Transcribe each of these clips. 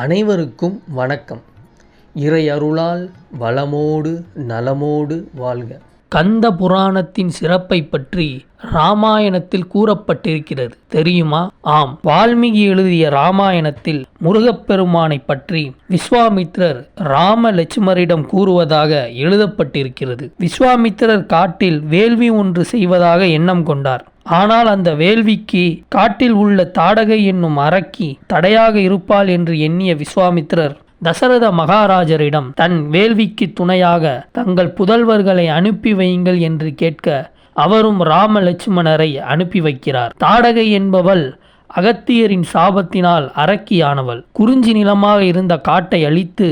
அனைவருக்கும் வணக்கம். இறை அருளால் வளமோடு நலமோடு வாழ்க. கந்த புராணத்தின் சிறப்பை பற்றி ராமாயணத்தில் கூறப்பட்டிருக்கிறது தெரியுமா? ஆம், வால்மீகி எழுதிய ராமாயணத்தில் முருகப்பெருமானை பற்றி விஸ்வாமித்திரர் ராம லட்சுமரிடம் கூறுவதாக எழுதப்பட்டிருக்கிறது. விஸ்வாமித்திரர் காட்டில் வேள்வி ஒன்று செய்வதாக எண்ணம் கொண்டார். ஆனால் அந்த வேள்விக்கு காட்டில் உள்ள தாடகை என்னும் அரக்கி தடையாக இருப்பாள் என்று எண்ணிய விஸ்வாமித்திரர் தசரத மகாராஜரிடம் தன் வேள்விக்கு துணையாக தங்கள் புதல்வர்களை அனுப்பி வையுங்கள் என்று கேட்க அவரும் ராம லட்சுமணரை அனுப்பி வைக்கிறார். தாடகை என்பவள் அகத்தியரின் சாபத்தினால் அரக்கியானவள். குறிஞ்சி நிலமாக இருந்த காட்டை அழித்து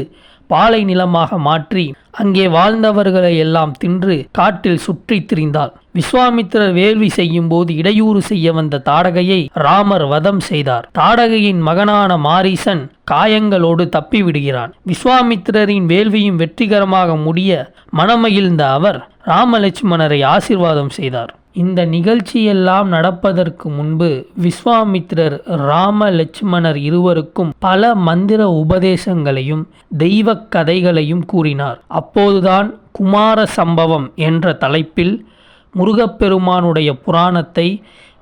பாலை நிலமாக மாற்றி அங்கே வாழ்ந்தவர்களை எல்லாம் தின்று காட்டில் சுற்றி திரிந்தாள். விஸ்வாமித்திரர் வேள்வி செய்யும் போது இடையூறு செய்ய வந்த தாடகையை ராமர் வதம் செய்தார். தாடகையின் மகனான மாரீசன் காயங்களோடு தப்பிவிடுகிறான். விஸ்வாமித்திரரின் வேள்வியும் வெற்றிகரமாக முடிய மனமகிழ்ந்த அவர் ராமலட்சுமணரை ஆசீர்வாதம் செய்தார். இந்த நிகழ்ச்சியெல்லாம் நடப்பதற்கு முன்பு விஸ்வாமித்திரர் ராம லட்சுமணர் இருவருக்கும் பல மந்திர உபதேசங்களையும் தெய்வ கதைகளையும் கூறினார். அப்போதுதான் குமார சம்பவம் என்ற தலைப்பில் முருகப்பெருமானுடைய புராணத்தை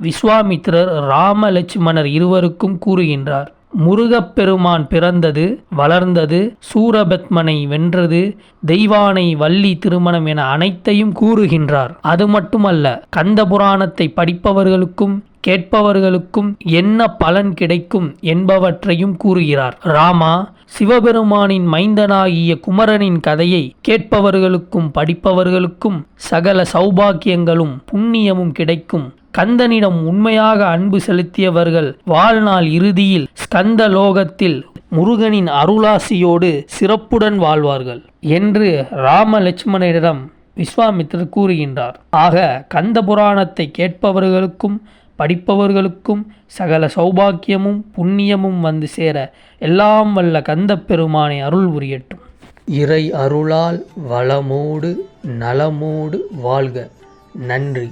விஸ்வாமித்திரர் ராம லட்சுமணர் இருவருக்கும் கூறுகின்றார். முருகப்பெருமான் பிறந்தது, வளர்ந்தது, சூரபத்மனை வென்றது, தெய்வானை வள்ளி திருமணம் என அனைத்தையும் கூறுகின்றார். அது மட்டுமல்ல, கந்த புராணத்தை படிப்பவர்களுக்கும் கேட்பவர்களுக்கும் என்ன பலன் கிடைக்கும் என்பவற்றையும் கூறுகிறார். ராமா, சிவபெருமானின் மைந்தனாகிய குமரனின் கதையை கேட்பவர்களுக்கும் படிப்பவர்களுக்கும் சகல சௌபாக்கியங்களும் புண்ணியமும் கிடைக்கும். கந்தனிடம் உண்மையாக அன்பு செலுத்தியவர்கள் வாழ்நாள் இறுதியில் ஸ்கந்த லோகத்தில் முருகனின் அருளாசியோடு சிறப்புடன் வாழ்வார்கள் என்று ராம லட்சுமணரிடம் விஸ்வாமித்திரர் கூறுகின்றார். ஆக கந்த புராணத்தை கேட்பவர்களுக்கும் படிப்பவர்களுக்கும் சகல சௌபாக்கியமும் புண்ணியமும் வந்து சேர எல்லாம் வல்ல கந்த பெருமானை அருள் புரியட்டும். இறை அருளால் வளமோடு நலமோடு வாழ்க. நன்றி.